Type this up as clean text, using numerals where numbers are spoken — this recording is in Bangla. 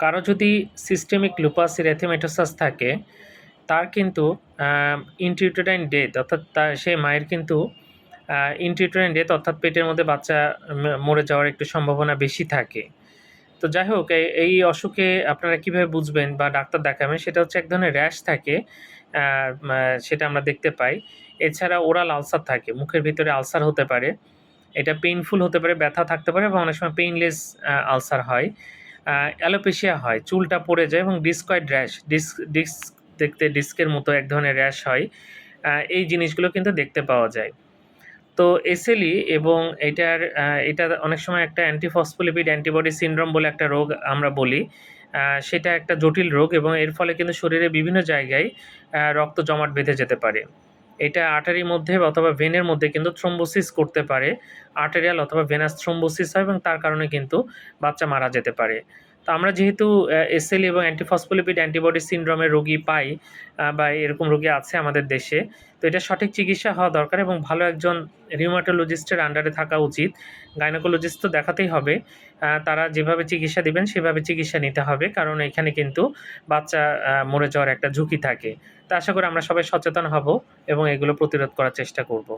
কারো যদি সিস্টেমিক লুপাস এরিথেমেটোসাস থাকে, তার কিন্তু ইন্ট্রাউটেরাইন ডেথ অর্থাৎ সে মায়ের কিন্তু ইন্ট্রাউটেরাইন ডেথ অর্থাৎ পেটের মধ্যে বাচ্চা মরে যাওয়ার একটু সম্ভাবনা বেশি থাকে। তো যাই হোক, এই অসুখে আপনারা কিভাবে বুঝবেন বা ডাক্তার দেখাবেন, সেটা হচ্ছে এক ধরনের র্যাশ থাকে, সেটা আমরা দেখতে পাই। এছাড়া ওরাল আলসার থাকে, মুখের ভিতরে আলসার হতে পারে। এটা পেইনফুল হতে পারে, ব্যথা থাকতে পারে এবং অনেক সময় পেইনলেস আলসার হয়। অ্যালোপেশিয়া হয়, চুলটা পড়ে যায় এবং ডিস্কয়েড র্যাশ, ডিস্ক দেখতে ডিস্কের মতো এক ধরনের র্যাশ হয়। এই জিনিসগুলো কিন্তু দেখতে পাওয়া যায়। তো এসএলই এবং এটা অনেক সময় একটা অ্যান্টিফসফোলিপিড অ্যান্টিবডি সিনড্রোম বলে একটা রোগ আমরা বলি। সেটা একটা জটিল রোগ এবং এর ফলে কিন্তু শরীরের বিভিন্ন জায়গায় রক্ত জমাট বেঁধে যেতে পারে। এটা আর্টারির মধ্যে অথবা ভেনের মধ্যে কিন্তু থ্রম্বোসিস করতে পারে। আর্টেরিয়াল অথবা ভেনাস থ্রম্বোসিস হয় এবং তার কারণে কিন্তু বাচ্চা মারা যেতে পারে। তো আমরা যেহেতু এসএলই এবং অ্যান্টিফসফোলিপিড অ্যান্টিবডি সিনড্রোমের রোগী পাই, বা এরকম রোগী আছে আমাদের দেশে, তো এটা সঠিক চিকিৎসা হওয়া দরকার এবং ভালো একজন রিউমাটোলজিস্টের আন্ডারে থাকা উচিত। গাইনোকোলজিস্ট তো দেখাতেই হবে। তারা যেভাবে চিকিৎসা দিবেন সেভাবে চিকিৎসা নিতে হবে। কারণ এখানে কিন্তু বাচ্চা মরে যাওয়ার একটা ঝুঁকি থাকে। তো আশা করি আমরা সবাই সচেতন হব এবং এগুলো প্রতিরোধ করার চেষ্টা করব।